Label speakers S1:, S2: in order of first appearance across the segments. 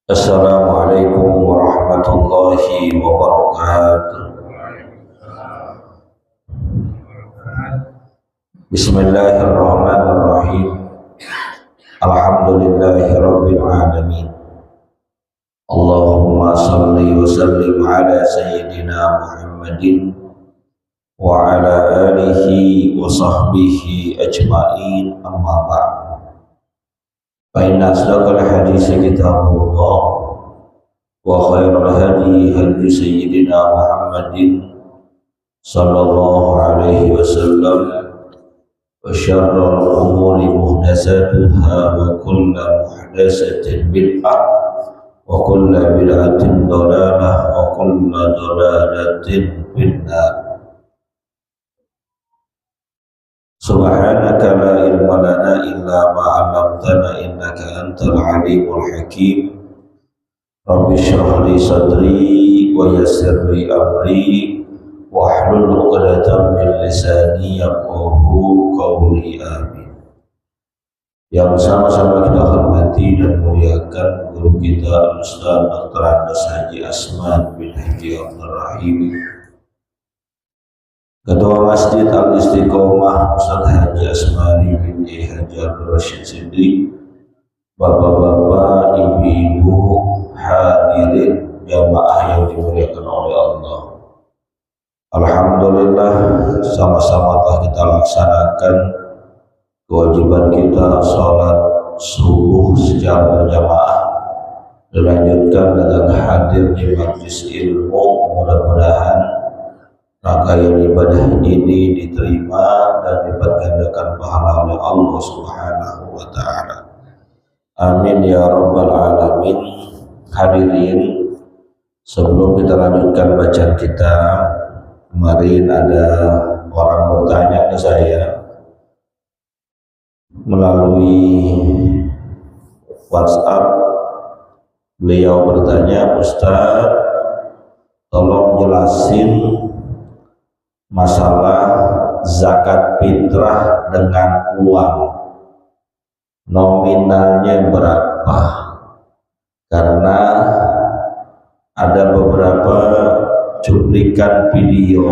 S1: Assalamualaikum warahmatullahi wabarakatuh. Bismillahirrahmanirrahim. Alhamdulillahi rabbil alamin. Allahumma salli wa sallim ala sayyidina Muhammadin wa ala alihi wa sahbihi ajma'in, amma ba'd. Fa inna asdaqal haditsi kitabullah wa khairal hadi hadi sayyidina Muhammadin sallallahu alaihi wasallam wa syarrul umuri muhdatsatuha wa kullu muhdatsatin bid'ah wa kullu bid'atin dhalalah wa kullu dhalalatin finnar. Subhanaka la ilma lana illa ma 'allamtana innaka antal alimul hakim. Rabbi shrah li sadri wa yassir li amri wahlul 'uqdatam min lisani yafqahu qawli, amin. Yang sama-sama kita hormati dan muliakan guru kita Ustaz Dr. Andes Haji Asman bin Haji Abdul Rahim, Ketua Masjid Al-Istiqomah Ustaz Haji Asmari bin Haji Abdul Rashid Siddiq, bapak-bapak, ibu-ibu, hadirin jamaah yang dimuliakan oleh Allah. Alhamdulillah, sama-sama telah kita laksanakan kewajiban kita sholat subuh secara berjamaah, dilanjutkan dengan hadir di majlis ilmu. Mudah-mudahan rangkaian ibadah ini diterima dan dilipat gandakan pahala oleh Allah Subhanahu wa ta'ala. Amin ya rabbal alamin. Hadirin, sebelum kita lanjutkan bacaan kita, kemarin ada orang bertanya ke saya melalui WhatsApp. Beliau bertanya, Ustaz, tolong jelasin masalah zakat fitrah dengan uang, nominalnya berapa? Karena ada beberapa cuplikan video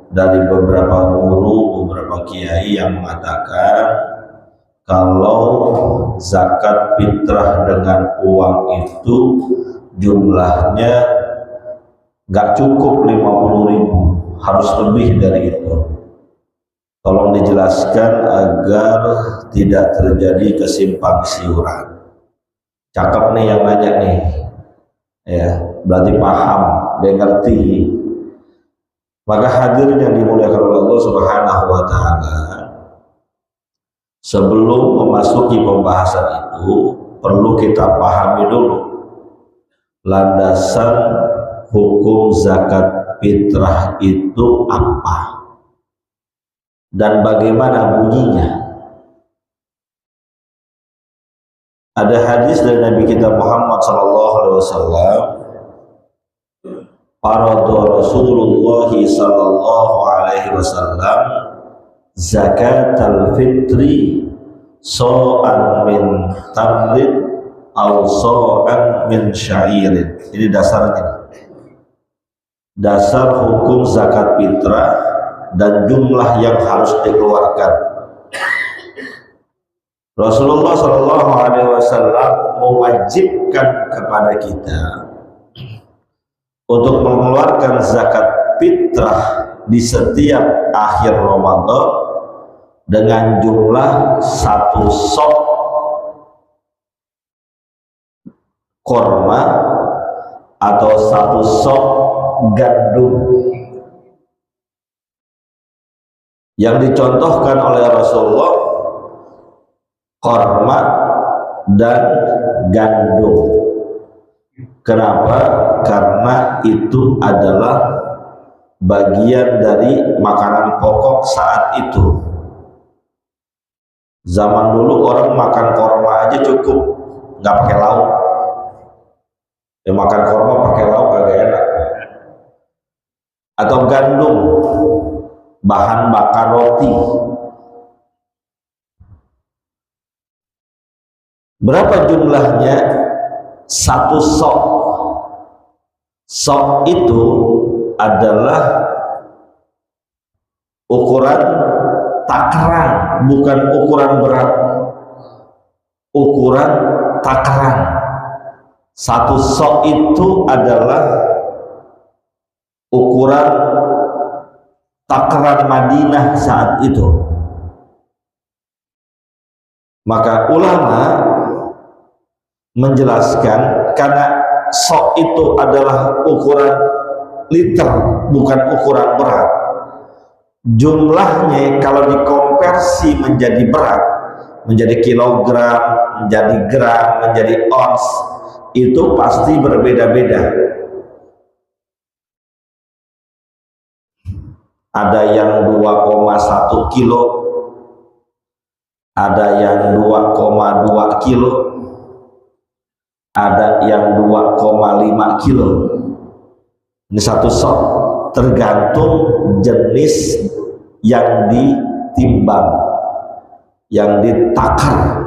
S1: dari beberapa guru, beberapa kiai yang mengatakan kalau zakat fitrah dengan uang itu jumlahnya nggak cukup 50.000, harus lebih dari itu. Tolong dijelaskan agar tidak terjadi kesimpang siuran. Cakep nih yang nanya nih, ya, berarti paham, dia ngerti. Maka hadirin yang dimuliakan oleh Allah Subhanahu wa ta'ala, sebelum memasuki pembahasan itu perlu kita pahami dulu landasan hukum zakat fitrah itu apa dan bagaimana bunyinya. Ada hadis dari Nabi kita Muhammad sallallahu alaihi wasallam, farada Rasulullah sallallahu alaihi wasallam zakatal fitri so'an min tamrin aw so'an min sya'irin. Ini dasarnya, dasar hukum zakat fitrah dan jumlah yang harus dikeluarkan. Rasulullah Shallallahu Alaihi Wasallam mewajibkan kepada kita untuk mengeluarkan zakat fitrah di setiap akhir Ramadan dengan jumlah 1 sok korma atau 1 sok gandum. Yang dicontohkan oleh Rasulullah korma dan gandum. Kenapa? Karena itu adalah bagian dari makanan pokok saat itu. Zaman dulu orang makan korma aja cukup, nggak pakai lauk. Ya, makan korma pakai lauk kagak enak. Atau gandum, bahan bakar roti. Berapa jumlahnya? satu sok. Sok itu adalah ukuran takaran, bukan ukuran berat. Ukuran takaran. Satu sok itu adalah ukuran takaran Madinah saat itu. Maka ulama menjelaskan karena sok itu adalah ukuran liter, bukan ukuran berat. Jumlahnya kalau dikonversi menjadi berat, menjadi kilogram, menjadi gram, menjadi ons, itu pasti berbeda-beda. Ada yang 2,1 kilo, ada yang 2,2 kilo, ada yang 2,5 kilo. Ini satu sok, tergantung jenis yang ditimbang, yang ditakar.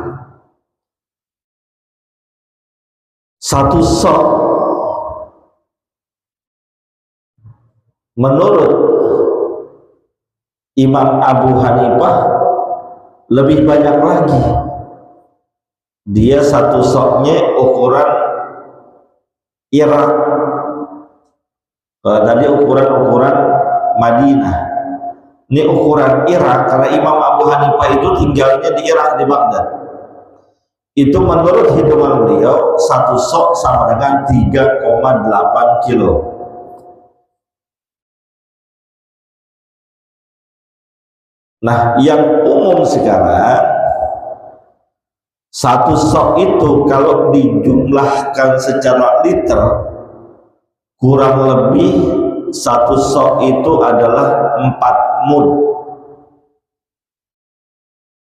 S1: Satu sok menurut Imam Abu Hanifah lebih banyak lagi. Dia satu soknya ukuran Irak. Tadi ukuran Madinah. Ini ukuran Irak karena Imam Abu Hanifah itu tinggalnya di Irak, di Baghdad. Itu menurut hitungan beliau satu sok sama dengan 3,8 kilo. Nah, yang umum sekarang satu sok itu kalau dijumlahkan secara liter kurang lebih satu sok itu adalah 4 mud.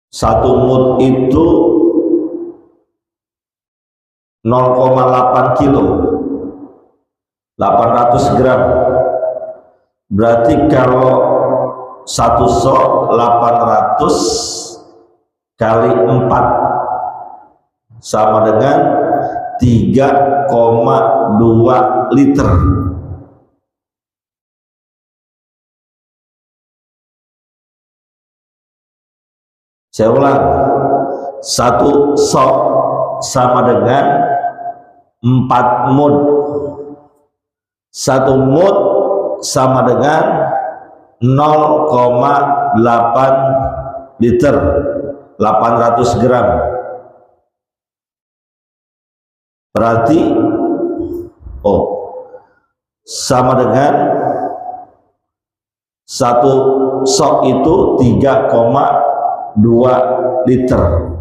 S1: Satu mud itu 0,8 kilo, 800 gram. Berarti kalau satu sok 800 kali 4 sama dengan 3,2 liter. Saya ulang, satu sok sama dengan 4 mud. Satu mud sama dengan 0,8 liter, 800 gram. Berarti sama dengan satu sok itu 3,2 liter.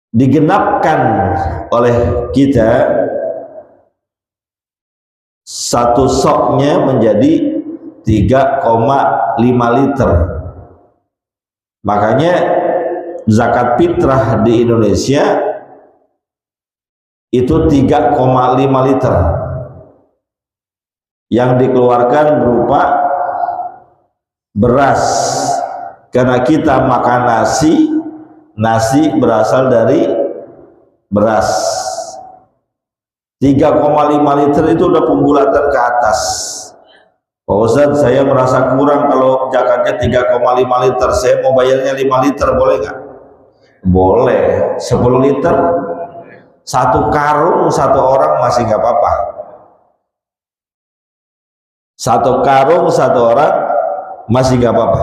S1: Digenapkan oleh kita satu soknya menjadi 3,5 liter. Makanya zakat fitrah di Indonesia itu 3,5 liter yang dikeluarkan berupa beras, karena kita makan nasi berasal dari beras. 3,5 liter itu udah pembulatan ke atas. Pak Ustadz, saya merasa kurang kalau zakatnya 3,5 liter, saya mau bayarnya 5 liter, boleh nggak? Boleh. 10 liter satu karung, satu orang masih nggak apa-apa. Satu karung satu orang masih nggak apa-apa.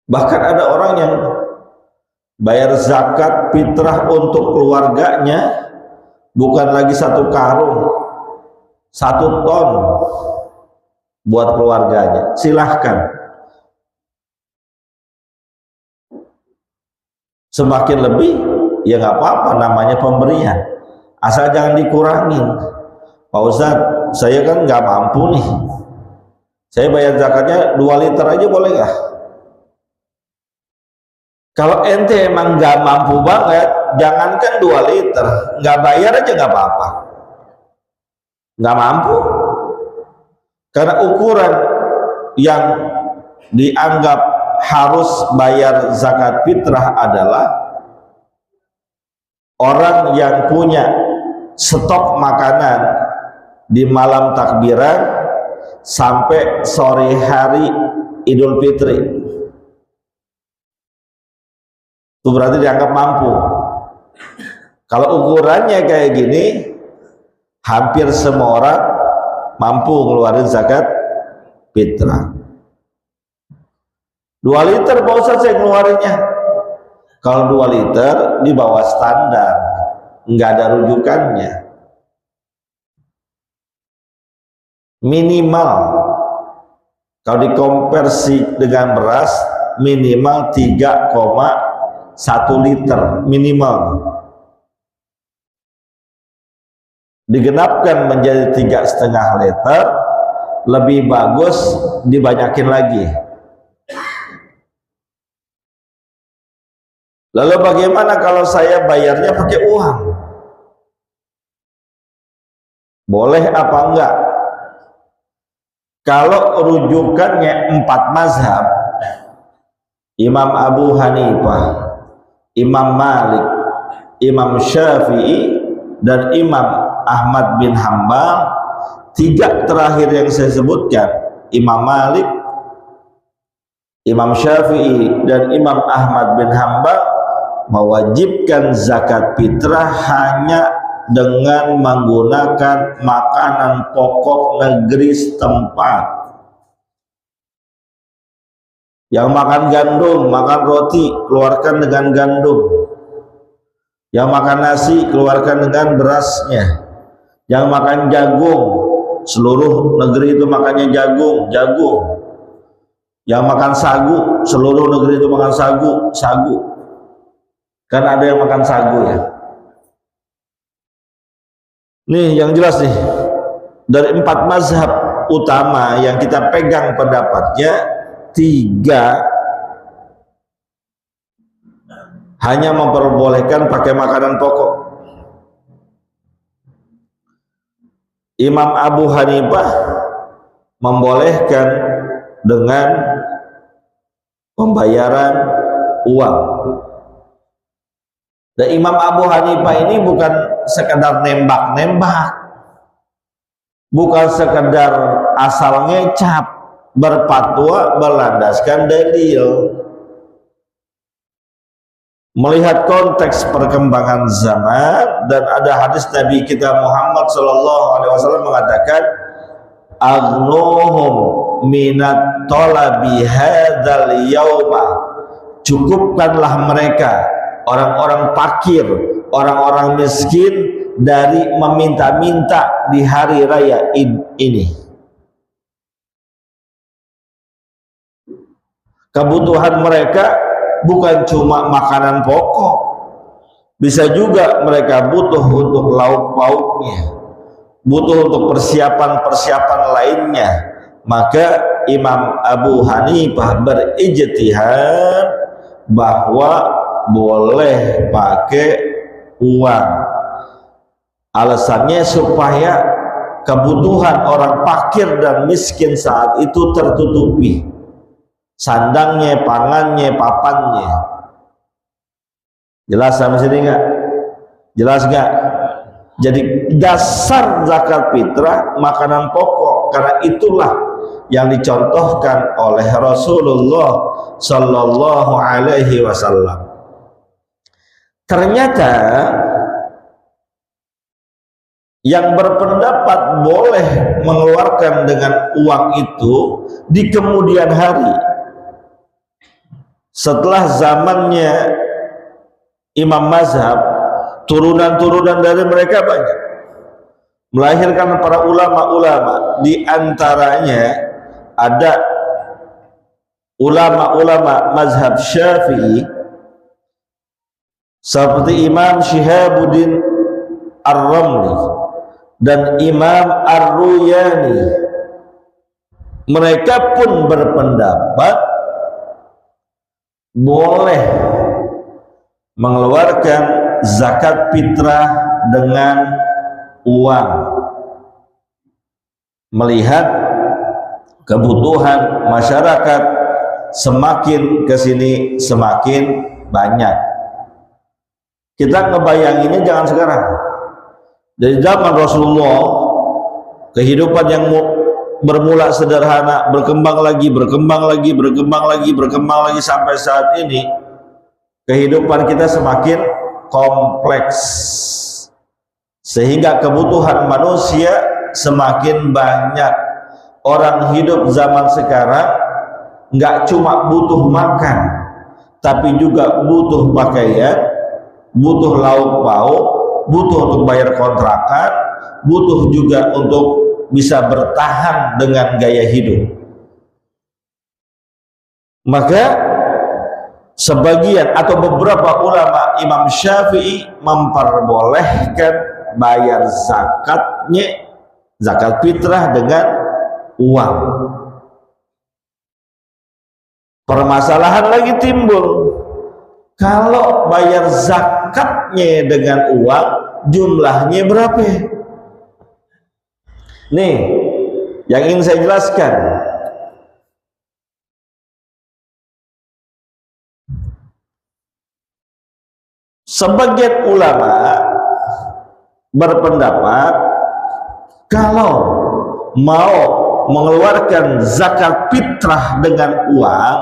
S1: Bahkan ada orang yang bayar zakat fitrah untuk keluarganya bukan lagi satu karung, 1 ton buat keluarganya. Silahkan, semakin lebih ya nggak apa-apa, namanya pemberian, asal jangan dikurangin. Pak Ustadz, saya kan nggak mampu nih, saya bayar zakatnya 2 liter aja, boleh nggak? Kalau ente emang nggak mampu banget, jangankan 2 liter, nggak bayar aja nggak apa-apa. Nggak mampu, karena ukuran yang dianggap harus bayar zakat fitrah adalah orang yang punya stok makanan di malam takbiran sampai sore hari Idul Fitri. Itu berarti dianggap mampu. Kalau ukurannya kayak gini, hampir semua orang mampu ngeluarin zakat fitrah. 2 liter Pak Ustaz saya ngeluarinnya. Kalau 2 liter di bawah standar, nggak ada rujukannya. Minimal kalau dikonversi dengan beras minimal 3,1 liter minimal. Digenapkan menjadi 3,5 liter, lebih bagus dibanyakin lagi. Lalu bagaimana kalau saya bayarnya pakai uang? Boleh apa enggak? Kalau rujukannya 4 mazhab, Imam Abu Hanifah, Imam Malik, Imam Syafi'i, dan Imam Ahmad bin Hambal, 3 terakhir yang saya sebutkan, Imam Malik, Imam Syafi'i, dan Imam Ahmad bin Hambal mewajibkan zakat fitrah hanya dengan menggunakan makanan pokok negeri setempat. Yang makan gandum, makan roti, keluarkan dengan gandum. Yang makan nasi, keluarkan dengan berasnya. Yang makan jagung, seluruh negeri itu makannya jagung. Yang makan sagu, seluruh negeri itu makan sagu. Kan ada yang makan sagu ya. Nih yang jelas nih, dari 4 mazhab utama yang kita pegang pendapatnya, 3 hanya memperbolehkan pakai makanan pokok. Imam Abu Hanifah membolehkan dengan pembayaran uang. Dan Imam Abu Hanifah ini bukan sekedar nembak-nembak, bukan sekedar asal ngecap, berfatwa berlandaskan dalil. Melihat konteks perkembangan zaman, dan ada hadis Nabi kita Muhammad SAW mengatakan, agnuhum minat tolabi hadzal yauma, cukupkanlah mereka orang-orang fakir, orang-orang miskin dari meminta-minta di hari raya ini. Kebutuhan mereka bukan cuma makanan pokok, bisa juga mereka butuh untuk lauk pauknya, butuh untuk persiapan-persiapan lainnya. Maka Imam Abu Hanifah berijtihad bahwa boleh pakai uang. Alasannya supaya kebutuhan orang fakir dan miskin saat itu tertutupi, sandangnya, pangannya, papannya. Jelas sampai sini enggak? Jelas enggak? Jadi dasar zakat fitrah makanan pokok, karena itulah yang dicontohkan oleh Rasulullah Sallallahu Alaihi Wasallam. Ternyata yang berpendapat boleh mengeluarkan dengan uang itu di kemudian hari, setelah zamannya Imam Mazhab, turunan-turunan dari mereka banyak, melahirkan para ulama-ulama. Di antaranya ada ulama-ulama mazhab Syafi'i seperti Imam Syihabuddin Ar-Ramli dan Imam Ar-Ruyani. Mereka pun berpendapat boleh mengeluarkan zakat fitrah dengan uang, melihat kebutuhan masyarakat semakin kesini semakin banyak. Kita ngebayanginnya jangan sekarang. Dari zaman Rasulullah, kehidupan yang bermula sederhana, berkembang lagi sampai saat ini, kehidupan kita semakin kompleks, sehingga kebutuhan manusia semakin banyak. Orang hidup zaman sekarang nggak cuma butuh makan, tapi juga butuh pakaian, butuh lauk pauk, butuh untuk bayar kontrakan, butuh juga untuk bisa bertahan dengan gaya hidup. Maka sebagian atau beberapa ulama Imam Syafi'i memperbolehkan bayar zakatnya, zakat fitrah dengan uang. Permasalahan lagi timbul, kalau bayar zakatnya dengan uang jumlahnya berapa? Nih yang ingin saya jelaskan. Sebagian ulama berpendapat kalau mau mengeluarkan zakat fitrah dengan uang,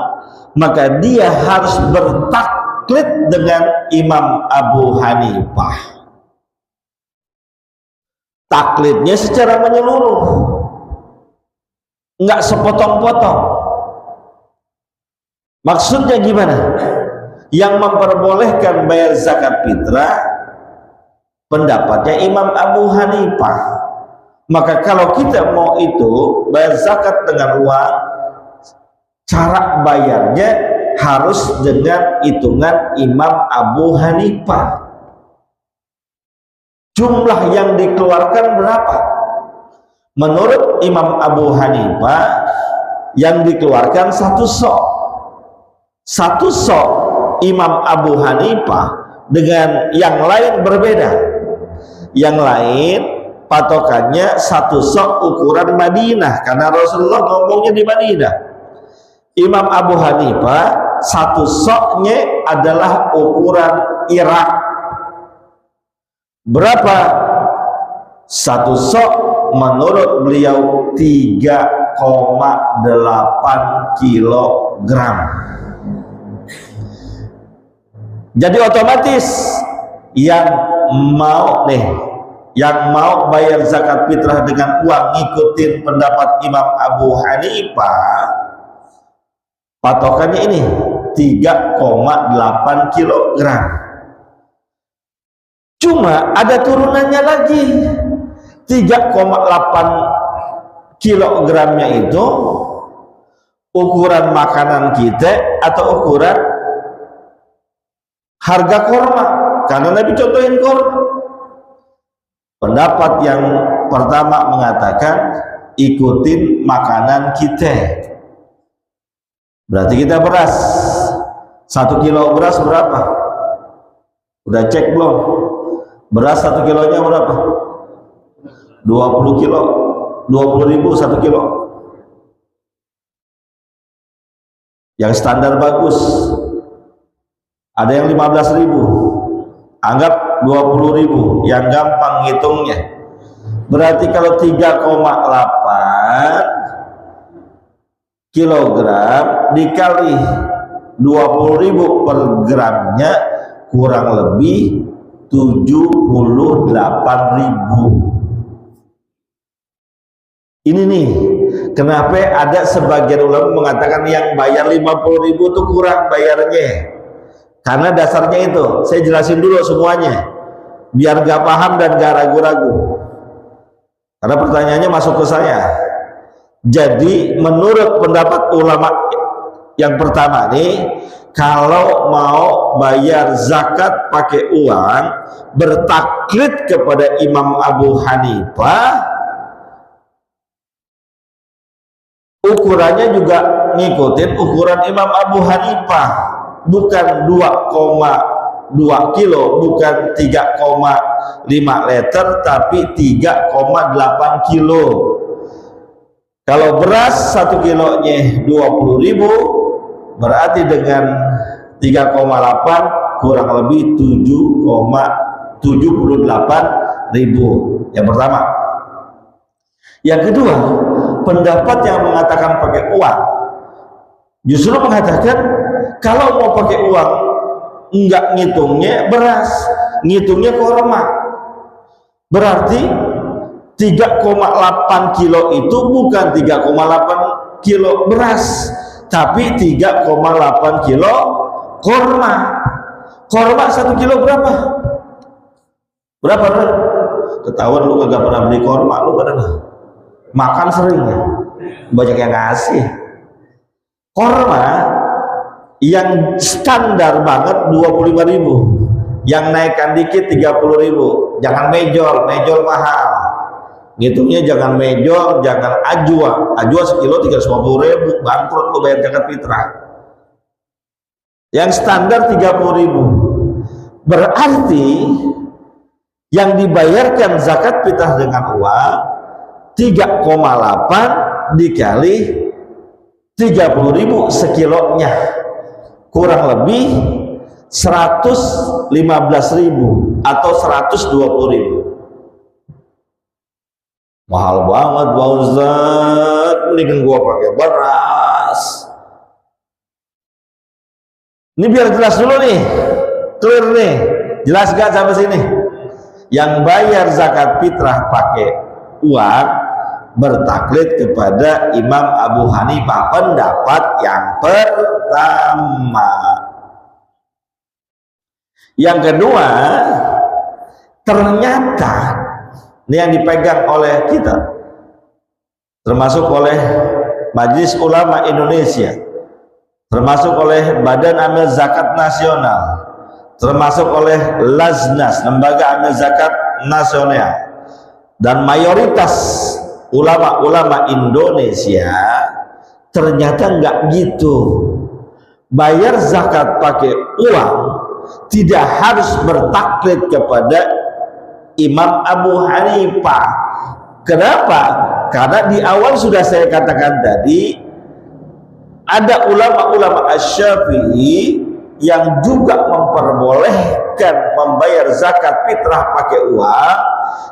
S1: maka dia harus bertaklid dengan Imam Abu Hanifah. Taklidnya secara menyeluruh, nggak sepotong-potong. Maksudnya gimana? Yang memperbolehkan bayar zakat fitrah pendapatnya Imam Abu Hanifah. Maka kalau kita mau itu bayar zakat dengan uang, cara bayarnya harus dengan hitungan Imam Abu Hanifah. Jumlah yang dikeluarkan berapa? Menurut Imam Abu Hanifah yang dikeluarkan satu sok. Satu sok Imam Abu Hanifah dengan yang lain berbeda. Yang lain patokannya satu sok ukuran Madinah, karena Rasulullah ngomongnya di Madinah. Imam Abu Hanifah satu soknya adalah ukuran Irak. Berapa satu sok? Menurut beliau 3,8 kilogram. Jadi otomatis yang mau bayar zakat fitrah dengan uang ngikutin pendapat Imam Abu Hanifah, patokannya ini 3,8 kilogram. Cuma ada turunannya lagi. 3,8 kilogramnya itu ukuran makanan kita atau ukuran harga korma, karena Nabi contohin korma. Pendapat yang pertama mengatakan ikutin makanan kita. Berarti kita beras 1 kilo beras berapa? Udah cek belum? Beras 1 kilonya berapa? 20 kilo, 20.000 1 kilo. Yang standar bagus ada yang 15.000, anggap 20.000 yang gampang ngitungnya. Berarti kalau 3,8 kilogram dikali 20.000 per gramnya kurang lebih 78.000. Ini nih kenapa ada sebagian ulama mengatakan yang bayar 50.000 itu kurang bayarnya, karena dasarnya itu saya jelasin dulu semuanya biar gak paham dan gak ragu-ragu, karena pertanyaannya masuk ke saya. Jadi menurut pendapat ulama yang pertama nih, kalau mau bayar zakat pakai uang, bertaklid kepada Imam Abu Hanifah, ukurannya juga ngikutin ukuran Imam Abu Hanifah, bukan 2,2 kilo, bukan 3,5 liter, tapi 3,8 kilo. Kalau beras 1 kilonya 20.000, berarti dengan 3,8 kurang lebih 7,78 ribu. Yang pertama. Yang kedua, pendapat yang mengatakan pakai uang justru mengatakan kalau mau pakai uang enggak ngitungnya beras, ngitungnya kurma. Berarti 3,8 kilo itu bukan 3,8 kilo beras, tapi 3,8 kilo kurma. Kurma 1 kilo berapa? Berapa? Ketahuan lu kagak pernah beli kurma, lu pada makan sering ya? Banyak yang ngasih. Kurma yang standar banget 25.000, yang naikkan dikit 30.000. Jangan mejol, mejol mahal. Ngitungnya jangan mejol, jangan ajwa. Ajwa sekilo 350.000, bangkrut lu bayar zakat fitrah. Yang standar 30.000. Berarti yang dibayarkan zakat fitrah dengan uang 3,8 dikali 30.000 sekilonya, kurang lebih 115.000 atau 120.000. Mahal banget Pak Ustaz, mendingan gua pakai beras. Ini biar jelas dulu nih, clear nih, jelas gak sampai sini? Yang bayar zakat fitrah pakai uang bertaklid kepada Imam Abu Hanifah, pendapat yang pertama. Yang kedua, ternyata ini yang dipegang oleh kita, termasuk oleh Majelis Ulama Indonesia, termasuk oleh Badan Amil Zakat Nasional, termasuk oleh Laznas, Lembaga Amil Zakat Nasional, dan mayoritas ulama-ulama Indonesia, ternyata nggak gitu. Bayar zakat pakai uang tidak harus bertaklid kepada Imam Abu Hanifah. Kenapa? Karena di awal sudah saya katakan tadi, ada ulama-ulama Asy-Syafi'i yang juga memperbolehkan membayar zakat fitrah pakai uang.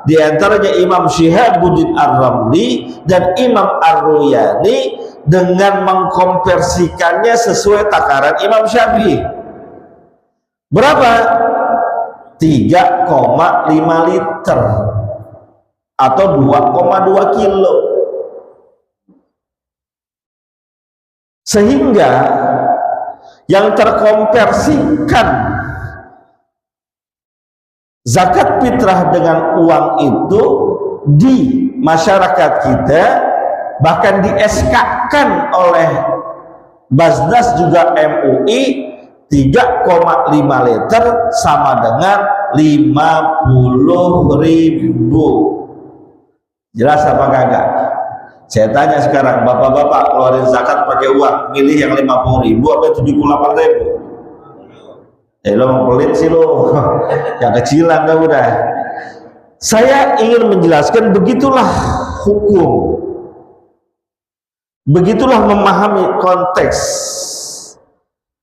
S1: Di antaranya Imam Syihabuddin Ar-Ramli dan Imam Ar-Ruyani dengan mengkonversikannya sesuai takaran Imam Syafi'i. Berapa? 3,5 liter atau 2,2 kilo. Sehingga yang terkonversikan zakat fitrah dengan uang itu di masyarakat kita, bahkan di SK-kan oleh Basnas juga MUI, 3,5 liter sama dengan 50.000. Jelas apa kagak? Saya tanya sekarang, bapak-bapak keluarin zakat pakai uang, milih yang 50.000 atau 78.000? Lo pelit sih lo, yang kecilan dah udah. Saya ingin menjelaskan, begitulah hukum, begitulah memahami konteks.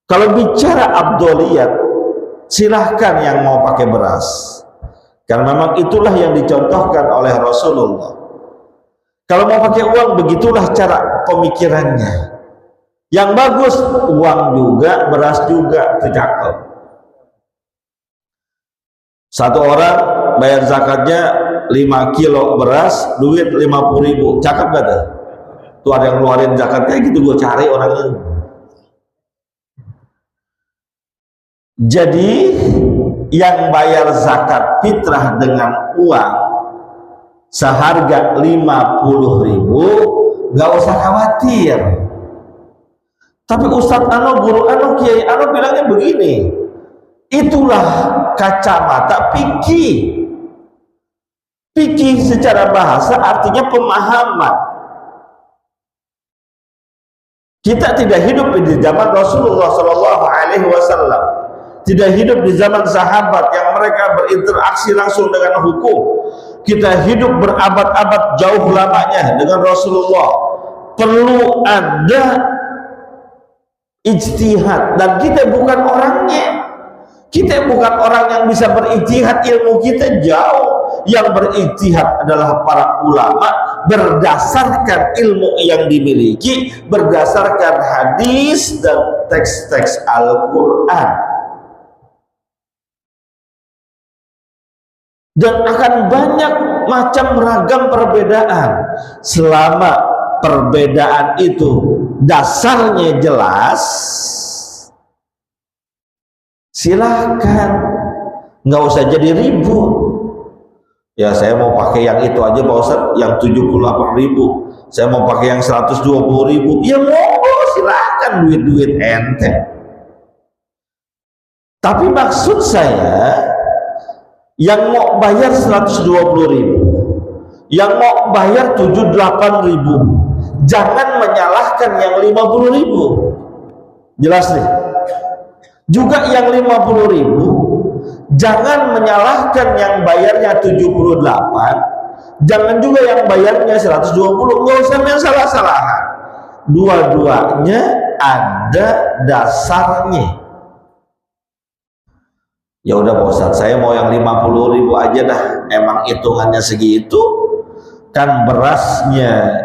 S1: Kalau bicara abdoliyat, silahkan yang mau pakai beras, karena memang itulah yang dicontohkan oleh Rasulullah. Kalau mau pakai uang, begitulah cara pemikirannya. Yang bagus, uang juga, beras juga, itu cakep. Satu orang bayar zakatnya 5 kilo beras, duit 50.000, cakep gak tuh? Tuh ada yang ngeluarin zakat kayak gitu, gue cari orangnya. Jadi yang bayar zakat fitrah dengan uang seharga 50.000 nggak usah khawatir. Tapi Ustadz Ano, Guru Ano, Kiai Ano bilangnya begini, itulah kacamata fikih. Fikih secara bahasa artinya pemahaman. Kita tidak hidup di zaman Rasulullah SAW, tidak hidup di zaman sahabat yang mereka berinteraksi langsung dengan hukum. Kita hidup berabad-abad jauh lamanya dengan Rasulullah. Perlu ada ijtihad, dan kita bukan orangnya. Kita bukan orang yang bisa berijtihad, ilmu kita jauh. Yang berijtihad adalah para ulama berdasarkan ilmu yang dimiliki, berdasarkan hadis dan teks-teks Al-Quran. Dan akan banyak macam ragam perbedaan. Selama perbedaan itu dasarnya jelas, silakan, nggak usah jadi ribut. Ya saya mau pakai yang itu aja Pak Ustadz, yang 78.000, saya mau pakai yang 120.000, ya monggo silakan, duit-duit ente. Tapi maksud saya, yang mau bayar 120.000, yang mau bayar 78.000, jangan menyalahkan yang 50.000. Jelas nih. Juga yang 50.000, jangan menyalahkan yang bayarnya 78, jangan juga yang bayarnya 120. Nggak usah yang salah-salahan. Dua-duanya ada dasarnya. Ya udah Pak Ustadz, saya mau yang 50.000 aja dah. Emang hitungannya segitu? Kan berasnya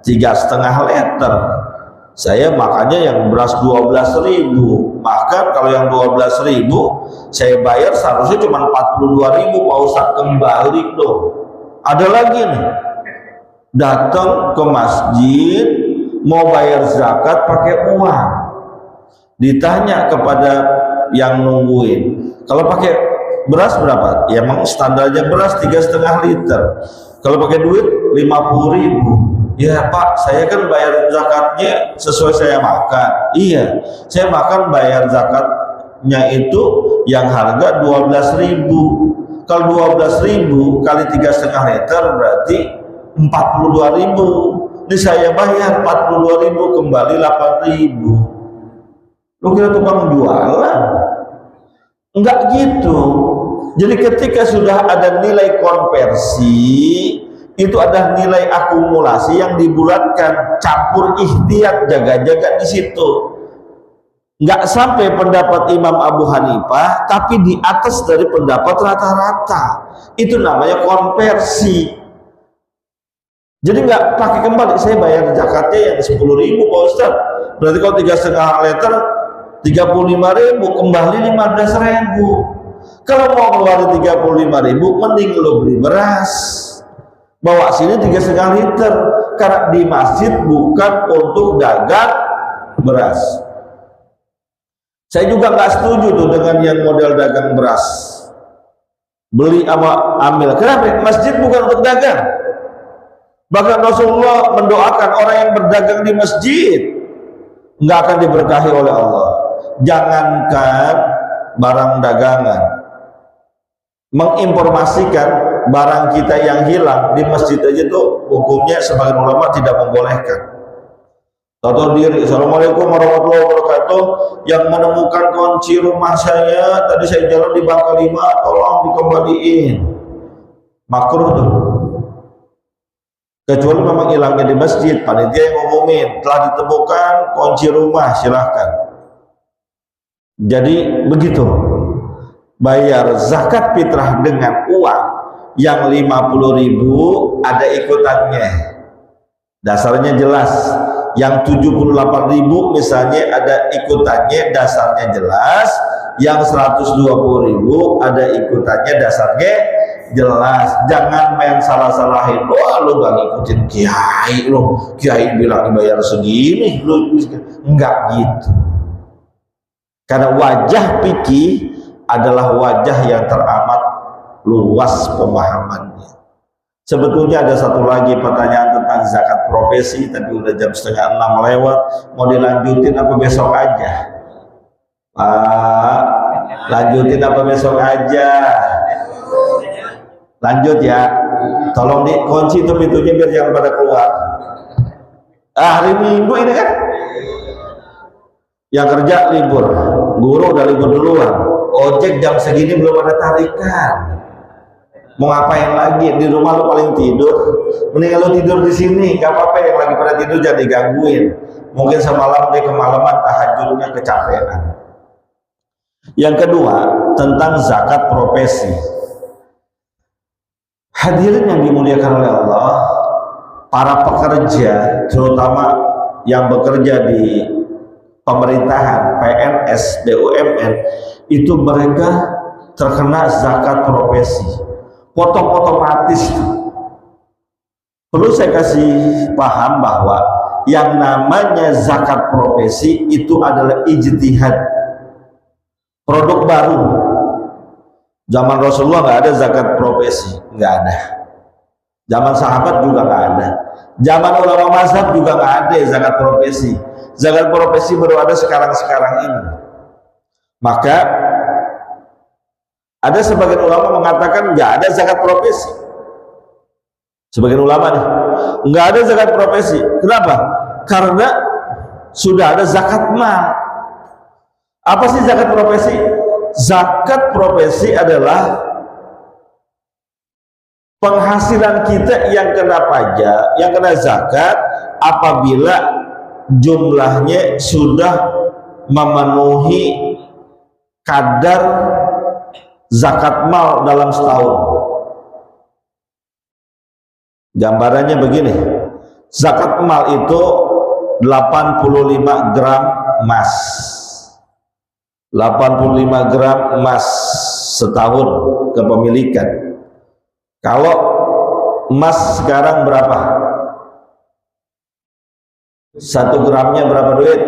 S1: 3,5 liter. Saya makannya yang beras 12.000. Maka kalau yang 12.000 saya bayar seharusnya cuma 42.000. Pak Ustadz, kembali dong. Ada lagi nih, datang ke masjid mau bayar zakat pakai uang, ditanya kepada yang nungguin, kalau pakai beras berapa? Ya emang standarnya beras 3,5 liter. Kalau pakai duit 50.000. Ya Pak, saya kan bayar zakatnya sesuai saya makan. Iya, saya makan bayar zakatnya itu yang harga 12.000. Kalau 12.000 kali 3,5 liter berarti 42.000. Ini saya bayar 42.000, kembali 8.000. Lu kira tukang jualan? Enggak gitu. Jadi ketika sudah ada nilai konversi, itu ada nilai akumulasi yang dibulatkan, campur ikhtiar, jaga-jaga di situ. Nggak sampai pendapat Imam Abu Hanifah, tapi di atas dari pendapat rata-rata. Itu namanya konversi. Jadi nggak pakai kembali, saya bayar zakatnya yang 10.000 Pak Ustadz. Berarti kalau 3,5 liter 35.000, kembali 15.000. Kalau mau keluar 35.000, mending lo beli beras. Bawa sini 3,5 liter, karena di masjid bukan untuk dagang beras. Saya juga nggak setuju tuh dengan yang model dagang beras, beli sama ambil. Kenapa? Masjid bukan untuk dagang. Bahkan Rasulullah mendoakan orang yang berdagang di masjid nggak akan diberkahi oleh Allah. Jangankan barang dagangan, menginformasikan barang kita yang hilang di masjid aja tuh hukumnya sebagian ulama tidak membolehkan. Tahu diri, assalamualaikum warahmatullahi wabarakatuh, yang menemukan kunci rumah saya tadi saya jalan di Bangka 5, tolong dikembaliin. Makruh tuh. Kecuali memang hilangnya di masjid, panitia yang ngumumin telah ditemukan kunci rumah, silahkan. Jadi begitu. Bayar zakat fitrah dengan uang yang 50.000 ada ikutannya, dasarnya jelas. Yang 78.000 misalnya ada ikutannya, dasarnya jelas. Yang 120.000 ada ikutannya, dasarnya jelas. Jangan main salah-salahin. Wah, lu gak ngikutin kiai, lu kiai bilang dibayar segini, lu enggak gitu. Karena wajah fikih adalah wajah yang teramat luas pemahamannya. Sebetulnya ada satu lagi pertanyaan tentang zakat profesi, tapi udah jam 5:30 lewat. Mau dilanjutin apa besok aja? Pak, lanjutin apa besok aja? Lanjut ya. Tolong dikunci tuh pintunya biar jangan pada keluar. Hari Minggu ini kan? Yang kerja libur, guru udah libur duluan. Ojek jam segini belum ada tarikan. Mau ngapain lagi di rumah lu paling tidur, mending lu tidur di sini, gak apa-apa. Yang lagi pada tidur jangan digangguin. Mungkin semalam dia kemalaman tahajudnya kecapean. Yang kedua tentang zakat profesi. Hadirin yang dimuliakan oleh Allah, para pekerja terutama yang bekerja di pemerintahan, PNS, BUMN, itu mereka terkena zakat profesi. Otomatis. Perlu saya kasih paham bahwa yang namanya zakat profesi itu adalah ijtihad, produk baru. Zaman Rasulullah nggak ada zakat profesi, nggak ada. Zaman sahabat juga nggak ada. Zaman ulama mazhab juga nggak ada zakat profesi. Zakat profesi baru ada sekarang ini. Maka ada sebagian ulama mengatakan nggak ada zakat profesi. Sebagian ulama nih, nggak ada zakat profesi. Kenapa? Karena sudah ada zakat mal. Apa sih zakat profesi? Zakat profesi adalah penghasilan kita yang kena pajak, yang kena zakat apabila jumlahnya sudah memenuhi kadar zakat mal dalam setahun. Gambarannya begini, zakat mal itu 85 gram emas, 85 gram emas setahun kepemilikan. Kalau emas sekarang berapa? 1 gramnya berapa duit?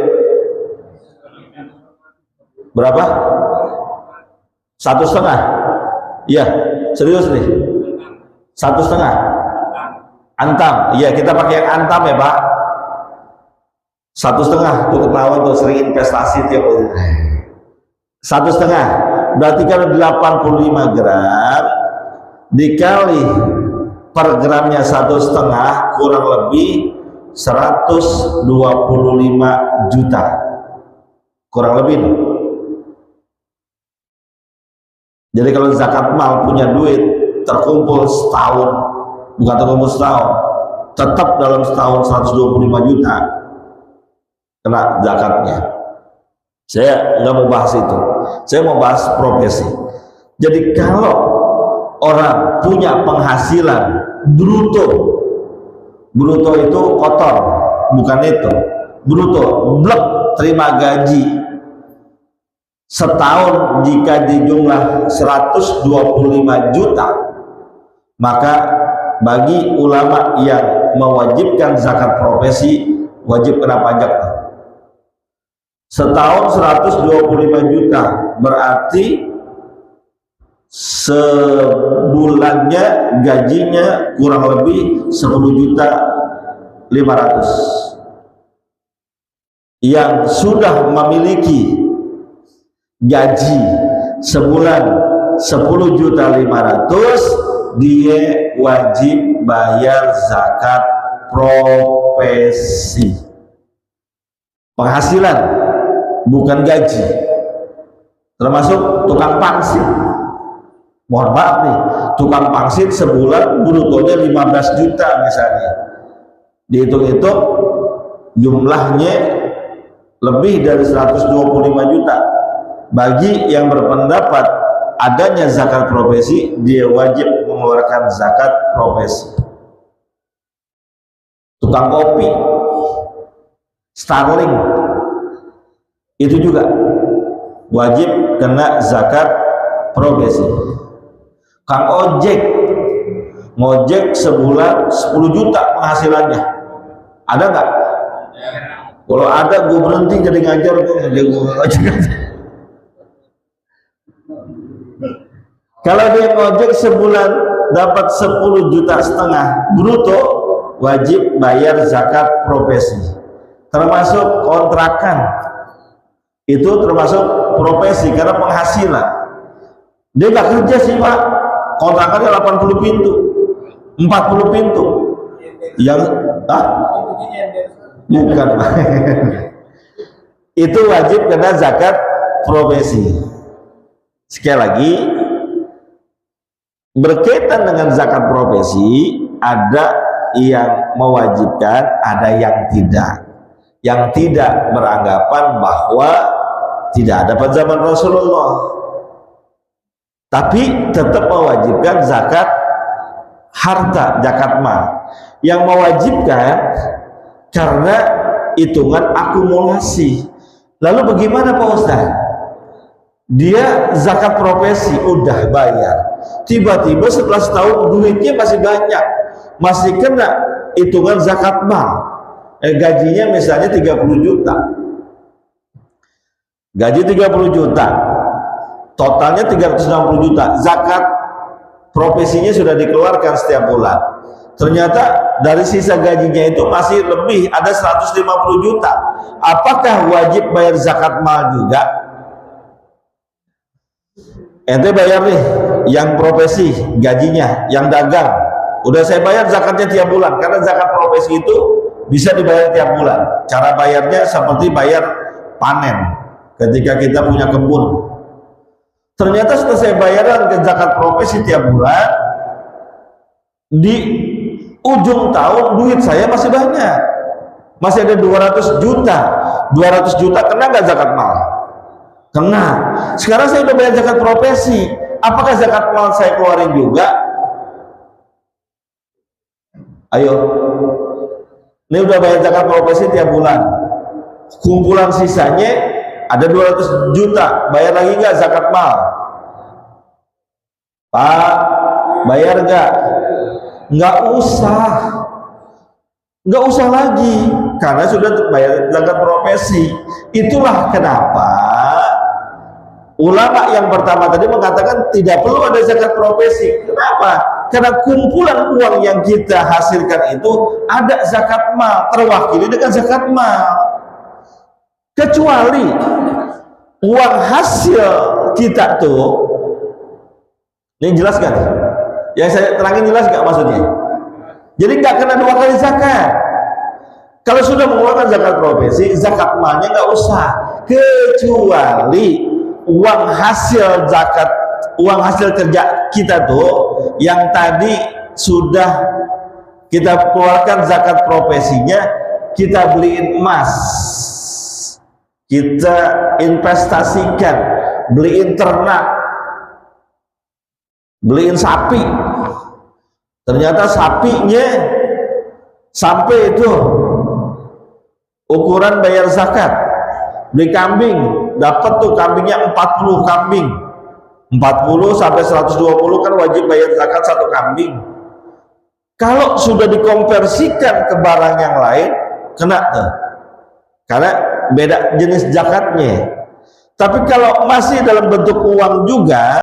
S1: Berapa? 1,5? Iya, serius nih. 1,5 antam. Iya, kita pakai yang antam ya Pak. 1,5 tuh ketahuan tuh sering investasi tiap hari. 1,5 berarti kan 85 gram dikali per gramnya 1,5 kurang lebih 125 juta kurang lebih nih. Jadi kalau zakat mal punya duit terkumpul setahun, bukan terkumpul setahun, tetap dalam setahun 125 juta kena zakatnya. Saya nggak mau bahas itu, saya mau bahas profesi. Jadi kalau orang punya penghasilan bruto itu kotor, bukan itu, bruto, blek, terima gaji setahun jika dijumlah 125 juta, maka bagi ulama yang mewajibkan zakat profesi wajib kena pajak. Setahun 125 juta berarti sebulannya gajinya kurang lebih 10.500.000. Yang sudah memiliki gaji sebulan 10.500.000, dia wajib bayar zakat profesi. Penghasilan bukan gaji, termasuk tukang pangsit. Mohon maaf nih, tukang pangsit sebulan brutonya 15 juta misalnya, dihitung-hitung jumlahnya lebih dari 125 juta. Bagi yang berpendapat adanya zakat profesi, dia wajib mengeluarkan zakat profesi. Tukang kopi, Starling, itu juga wajib kena zakat profesi. Kang ojek, ngojek sebulan 10 juta penghasilannya, ada nggak? Kalau ada, gue berhenti jadi ngajar, gue ngojek. Kalau dia ngojek sebulan dapat 10,5 juta bruto, wajib bayar zakat profesi. Termasuk kontrakan, itu termasuk profesi karena penghasilan. Dia nggak kerja sih Pak, kontrakannya 80 pintu, 40 pintu. Yang bukan Pak. Itu wajib kena zakat profesi. Sekali lagi, berkaitan dengan zakat profesi, ada yang mewajibkan, ada yang tidak. Yang tidak beranggapan bahwa tidak ada pada zaman Rasulullah, tapi tetap mewajibkan zakat harta, zakat mal. Yang mewajibkan karena hitungan akumulasi. Lalu bagaimana Pak Ustaz? Dia zakat profesi udah bayar, tiba-tiba setelah setahun duitnya masih banyak, masih kena hitungan zakat mal. Gajinya misalnya 30 juta, gaji 30 juta, totalnya 360 juta, zakat profesinya sudah dikeluarkan setiap bulan. Ternyata dari sisa gajinya itu masih lebih, ada 150 juta. Apakah wajib bayar zakat mal juga? Ente bayar nih yang profesi gajinya, yang dagang udah saya bayar zakatnya tiap bulan, karena zakat profesi itu bisa dibayar tiap bulan. Cara bayarnya seperti bayar panen ketika kita punya kebun. Ternyata setelah saya bayar ke zakat profesi tiap bulan, di ujung tahun duit saya masih banyak, masih ada 200 juta. 200 juta kena nggak zakat mal? Kena. Sekarang saya udah bayar zakat profesi, apakah zakat mal saya keluarin juga? Ayo, ini udah bayar zakat profesi tiap bulan, kumpulan sisanya ada 200 juta, bayar lagi nggak zakat mal? Pak, bayar nggak? Nggak usah lagi, karena sudah bayar zakat profesi. Itulah kenapa ulama yang pertama tadi mengatakan tidak perlu ada zakat profesi. Kenapa? Karena kumpulan uang yang kita hasilkan itu ada zakat mal, terwakili dengan zakat mal. Kecuali uang hasil kita tuh, ini jelas kan? Yang saya terangin jelas nggak maksudnya? Jadi nggak kena 2 kali zakat. Kalau sudah mengeluarkan zakat profesi, zakat malnya nggak usah, kecuali uang hasil zakat, uang hasil kerja kita tuh yang tadi sudah kita keluarkan zakat profesinya, kita beliin emas, kita investasikan, beliin ternak, beliin sapi. Ternyata sapinya sampai itu ukuran bayar zakat. Beli kambing, dapat tuh kambingnya 40 kambing, 40 sampai 120 kan wajib bayar zakat satu kambing. Kalau sudah dikonversikan ke barang yang lain, kena tuh, karena beda jenis zakatnya. Tapi kalau masih dalam bentuk uang juga,